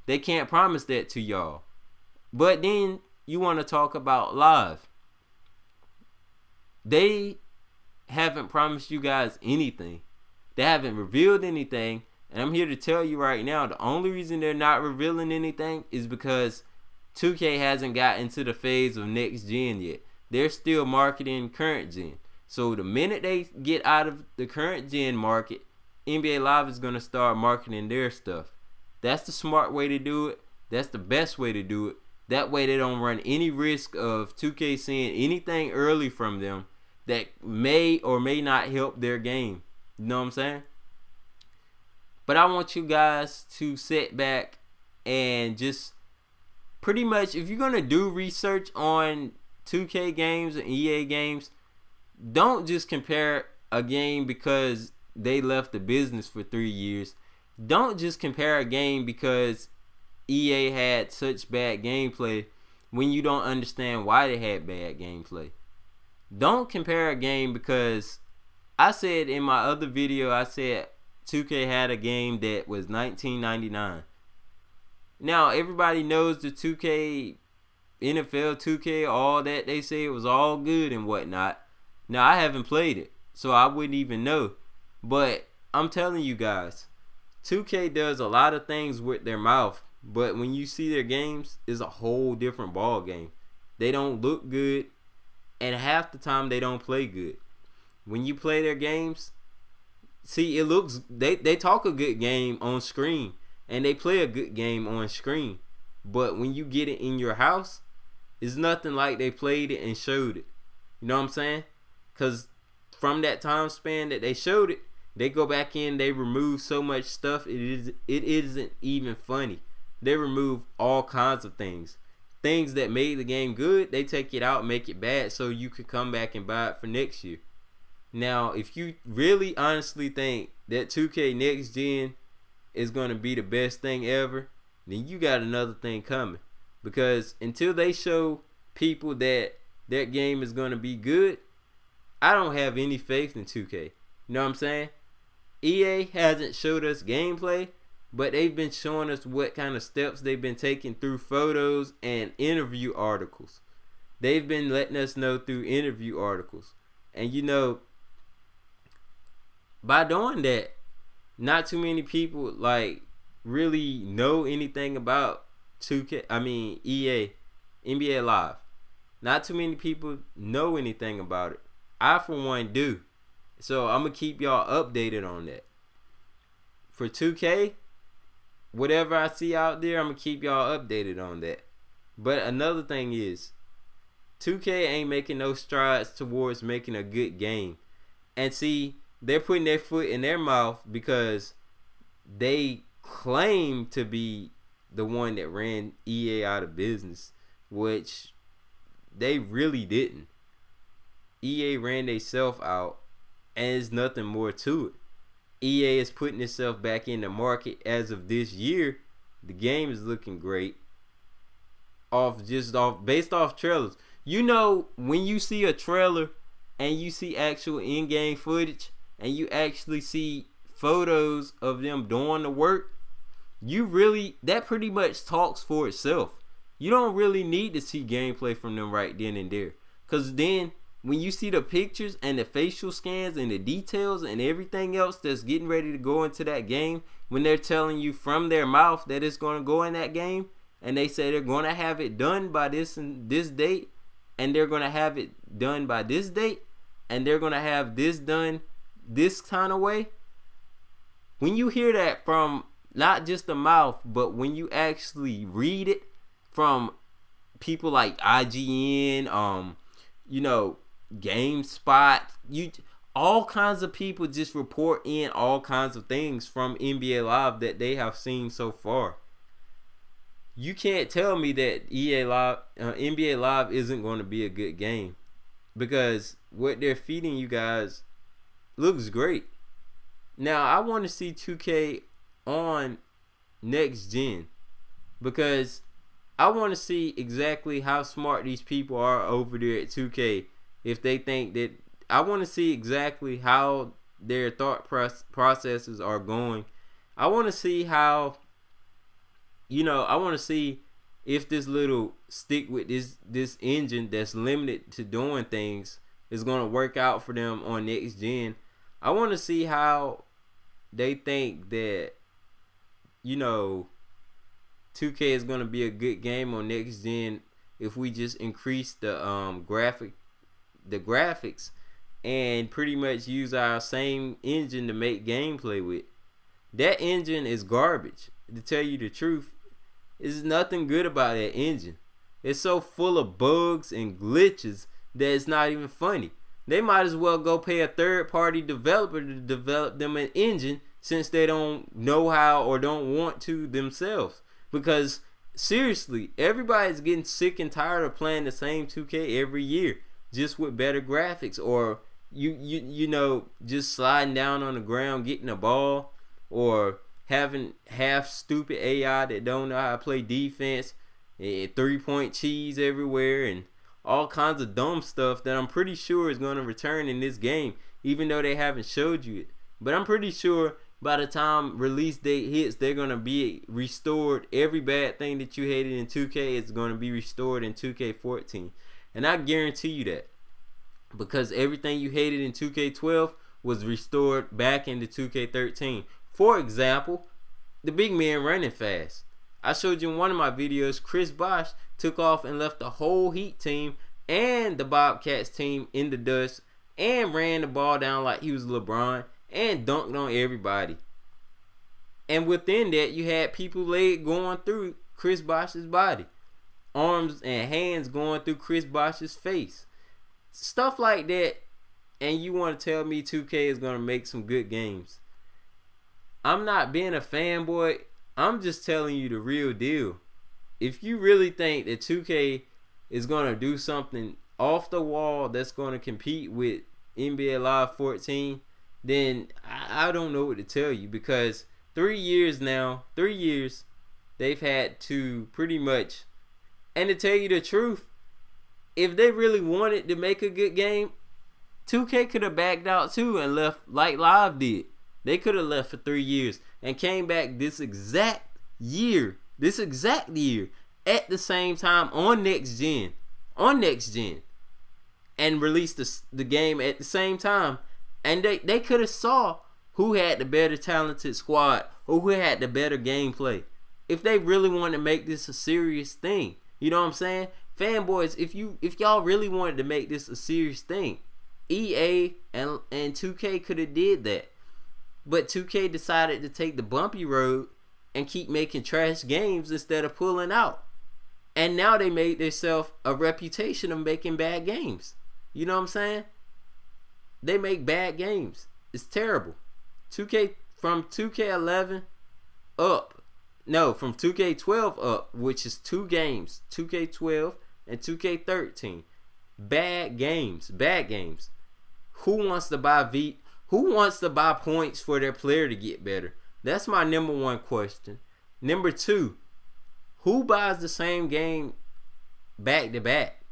They can't promise that to y'all. But then you want to talk about live. They haven't promised you guys anything. They haven't revealed anything. And I'm here to tell you right now, the only reason they're not revealing anything is because 2K hasn't got into the phase of next gen yet. They're still marketing current gen. So the minute they get out of the current gen market, NBA Live is going to start marketing their stuff. That's the smart way to do it. That's the best way to do it. That way they don't run any risk of 2K seeing anything early from them that may or may not help their game. You know what I'm saying? But I want you guys to sit back and just pretty much, if you're going to do research on 2K games and EA games, don't just compare a game because they left the business for 3 years. Don't just compare a game because EA had such bad gameplay when you don't understand why they had bad gameplay. Don't compare a game because I said in my other video, I said 2K had a game that was $19.99. Now everybody knows the 2K, NFL 2K, all that, they say it was all good and whatnot. Now I haven't played it, so I wouldn't even know. But I'm telling you guys, 2K does a lot of things with their mouth, but when you see their games, it's a whole different ball game. They don't look good, and half the time they don't play good. When you play their games, see, it looks, they talk a good game on screen, and they play a good game on screen. But when you get it in your house, it's nothing like they played it and showed it. You know what I'm saying? Because from that time span that they showed it, they go back in, they remove so much stuff, it isn't even funny. They remove all kinds of things. Things that made the game good, they take it out, make it bad, so you could come back and buy it for next year. Now, if you really honestly think that 2K Next Gen is going to be the best thing ever, then you got another thing coming. Because until they show people that that game is going to be good, I don't have any faith in 2K. You know what I'm saying? EA hasn't showed us gameplay, but they've been showing us what kind of steps they've been taking through photos and interview articles. They've been letting us know through interview articles. And you know, by doing that, not too many people like really know anything about 2K, EA, NBA Live. Not too many people know anything about it. I for one do. So I'm gonna keep y'all updated on that. For 2K, whatever I see out there, I'm gonna keep y'all updated on that. But another thing is, 2K ain't making no strides towards making a good game. And see, they're putting their foot in their mouth because they claim to be the one that ran EA out of business, which they really didn't. EA ran themselves out, and there's nothing more to it. EA is putting itself back in the market as of this year. The game is looking great. Based off trailers. You know, when you see a trailer and you see actual in-game footage and you actually see photos of them doing the work, that pretty much talks for itself. You don't really need to see gameplay from them right then and there. Because then when you see the pictures and the facial scans and the details and everything else that's getting ready to go into that game, when they're telling you from their mouth that it's going to go in that game, and they say they're going to have it done by this and this date, and they're going to have it done by this date, and they're going to have this done this kind of way. When you hear that from not just the mouth, but when you actually read it from people like IGN, GameSpot, all kinds of people just report in all kinds of things from NBA Live that they have seen so far. You can't tell me that NBA Live isn't going to be a good game, because what they're feeding you guys looks great. Now I want to see 2K on next gen, because I want to see exactly how smart these people are over there at 2K. If they think that, I want to see exactly how their thought processes are going. I want to see how I want to see if this little stick with this engine that's limited to doing things is going to work out for them on next gen. I want to see how they think that 2K is going to be a good game on next gen if we just increase the graphics and pretty much use our same engine to make gameplay with. That engine is garbage. To tell you the truth, there's nothing good about that engine. It's so full of bugs and glitches that it's not even funny. They might as well go pay a third-party developer to develop them an engine, since they don't know how or don't want to themselves. Because seriously, everybody's getting sick and tired of playing the same 2K every year, just with better graphics, or just sliding down on the ground getting a ball, or having half stupid AI that don't know how to play defense, and 3-point cheese everywhere, and all kinds of dumb stuff that I'm pretty sure is going to return in this game, even though they haven't showed you it. But I'm pretty sure by the time release date hits, they're going to be restored. Every bad thing that you hated in 2K is going to be restored in 2K14. And I guarantee you that, because everything you hated in 2K12 was restored back into 2K13. For example, the big man running fast. I showed you in one of my videos, Chris Bosh took off and left the whole Heat team and the Bobcats team in the dust, and ran the ball down like he was LeBron, and dunked on everybody. And within that, you had people leg going through Chris Bosh's body, arms and hands going through Chris Bosh's face, stuff like that. And you want to tell me 2K is going to make some good games? I'm not being a fanboy. I'm just telling you the real deal. If you really think that 2K is going to do something off the wall that's going to compete with NBA Live 14, then I don't know what to tell you, because 3 years they've had to pretty much, and to tell you the truth, if they really wanted to make a good game, 2K could have backed out too and left like Live did. They could have left for 3 years and came back this exact year at the same time on next gen, and released the game at the same time. And they could have saw who had the better talented squad, or who had the better gameplay, if they really wanted to make this a serious thing. You know what I'm saying? Fanboys, if y'all really wanted to make this a serious thing, EA and 2K could have did that. But 2K decided to take the bumpy road and keep making trash games instead of pulling out. And now they made themselves a reputation of making bad games. You know what I'm saying? They make bad games. It's terrible. 2K from 2K11 up. No, from 2K12 up, which is 2 games. 2K12 and 2K13. Bad games. Bad games. Who wants to buy points for their player to get better? That's my number one question. Number two, who buys the same game back to back?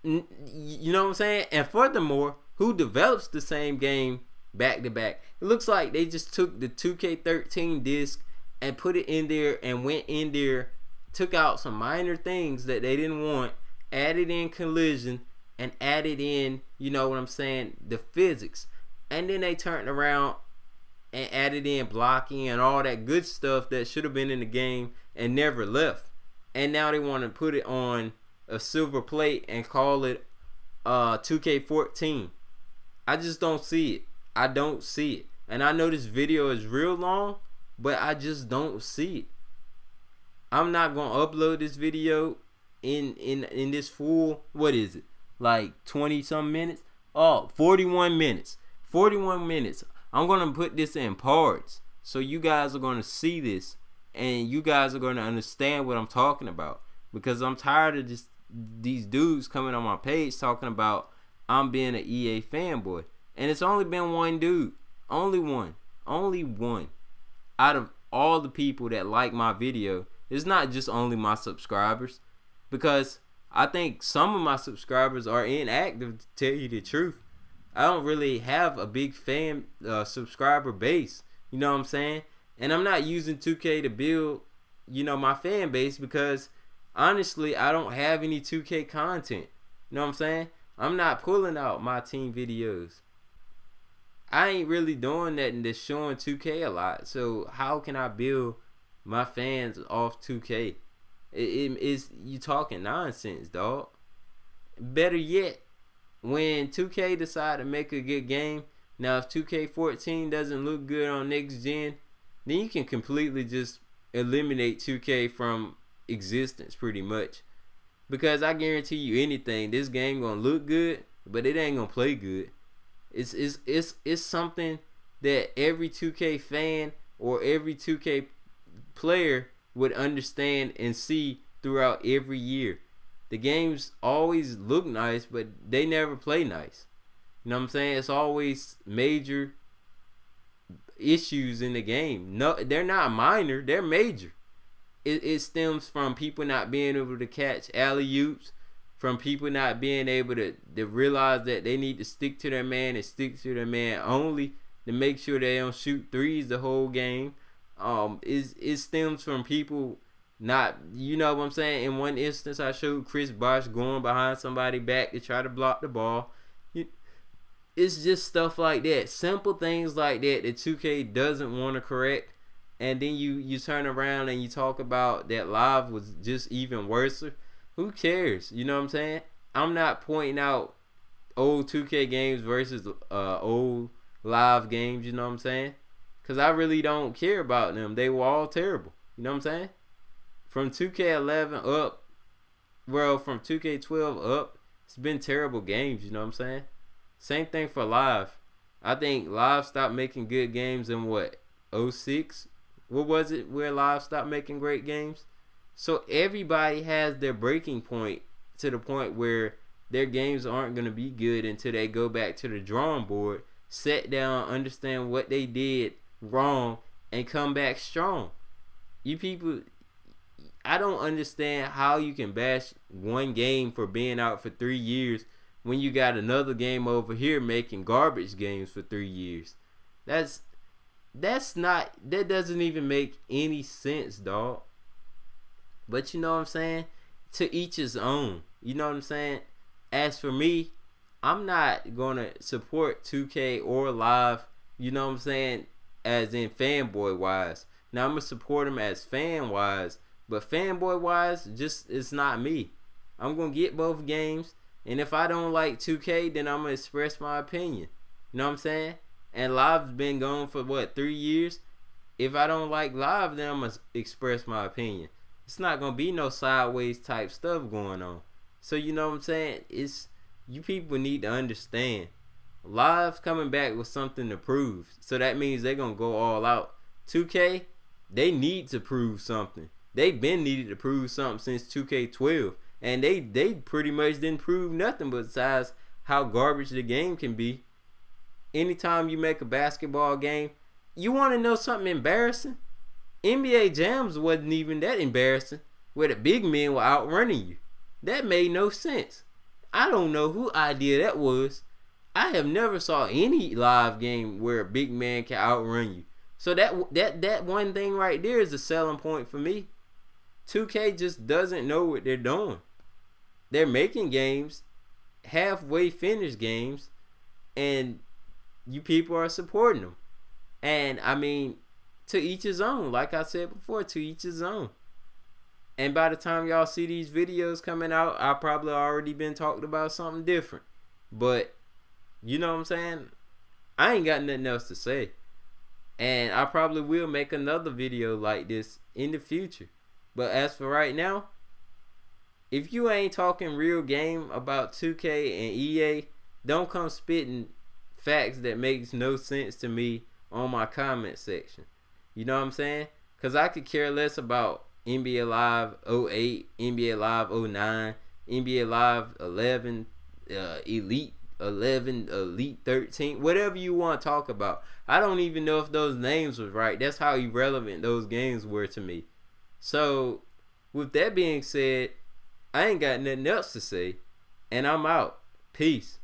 You know what I'm saying? And furthermore, who develops the same game back to back? It looks like they just took the 2K13 disc and put it in there and went in there, took out some minor things that they didn't want, added in collision, and added in, you know what I'm saying, the physics. And then they turned around and added in blocking and all that good stuff that should have been in the game and never left. And now they want to put it on a silver plate and call it 2K14. I just don't see it. I don't see it. And I know this video is real long, but I just don't see it. I'm not going to upload this video in this full, what is it, like 20 some minutes? 41 minutes. 41 minutes. I'm going to put this in parts, so you guys are going to see this, and you guys are going to understand what I'm talking about, because I'm tired of these dudes coming on my page talking about I'm being an EA fanboy. And it's only been one dude. Only one out of all the people that like my video. It's not just only my subscribers, because I think some of my subscribers are inactive, to tell you the truth. I don't really have a big fan subscriber base. You know what I'm saying? And I'm not using 2K to build my fan base, because honestly, I don't have any 2K content. You know what I'm saying? I'm not pulling out my team videos. I ain't really doing nothing that's showing 2K a lot. So how can I build my fans off 2K? It's you talking nonsense, dog. Better yet, when 2K decide to make a good game, now if 2K14 doesn't look good on next gen, then you can completely just eliminate 2K from existence pretty much. Because I guarantee you anything, this game gonna look good, but it ain't gonna play good. It's something that every 2K fan or every 2K player would understand and see throughout every year. The games always look nice, but they never play nice. You know what I'm saying? It's always major issues in the game. No, they're not minor, they're major. It stems from people not being able to catch alley-oops, from people not being able to realize that they need to stick to their man and stick to their man only to make sure they don't shoot threes the whole game. It stems from people not, you know what I'm saying? In one instance, I showed Chris Bosh going behind somebody back to try to block the ball. It's just stuff like that. Simple things like that 2K doesn't want to correct. And then you turn around and you talk about that live was just even worse. Who cares? You know what I'm saying? I'm not pointing out old 2K games versus old live games, you know what I'm saying? Because I really don't care about them. They were all terrible. You know what I'm saying? From 2K11 up, well, from 2K12 up, it's been terrible games, you know what I'm saying? Same thing for live. I think live stopped making good games in what, 06? What was it where live stopped making great games? So everybody has their breaking point, to the point where their games aren't going to be good until they go back to the drawing board, sit down, understand what they did wrong, and come back strong. You people, I don't understand how you can bash one game for being out for 3 years when you got another game over here making garbage games for 3 years. That doesn't even make any sense, dog. But you know what I'm saying? To each his own. You know what I'm saying? As for me, I'm not gonna support 2K or live, you know what I'm saying, as in fanboy wise. Now I'm gonna support them as fan wise, but fanboy wise, just it's not me. I'm gonna get both games, and if I don't like 2K, then I'm gonna express my opinion. You know what I'm saying? And live's been going for what, 3 years? If I don't like live, then I'm gonna express my opinion. It's not gonna be no sideways type stuff going on. So you know what I'm saying? It's, you people need to understand. Live's coming back with something to prove. So that means they're gonna go all out. 2K, they need to prove something. They've been needed to prove something since 2K12. And they pretty much didn't prove nothing besides how garbage the game can be. Anytime you make a basketball game, you want to know something embarrassing? NBA Jams wasn't even that embarrassing, where the big men were outrunning you. That made no sense. I don't know who idea that was. I have never saw any live game where a big man can outrun you. So that one thing right there is a selling point for me. 2K just doesn't know what they're doing. They're making games, halfway finished games, and you people are supporting them. And I mean, to each his own. Like I said before, to each his own. And by the time y'all see these videos coming out, I probably already been talking about something different. But you know what I'm saying? I ain't got nothing else to say. And I probably will make another video like this in the future. But as for right now, if you ain't talking real game about 2K and EA, don't come spitting facts that makes no sense to me on my comment section. You know what I'm saying? Because I could care less about NBA Live 08, NBA Live 09, NBA Live 11, Elite 11, Elite 13, whatever you want to talk about. I don't even know if those names was right. That's how irrelevant those games were to me. So, with that being said, I ain't got nothing else to say, and I'm out. Peace.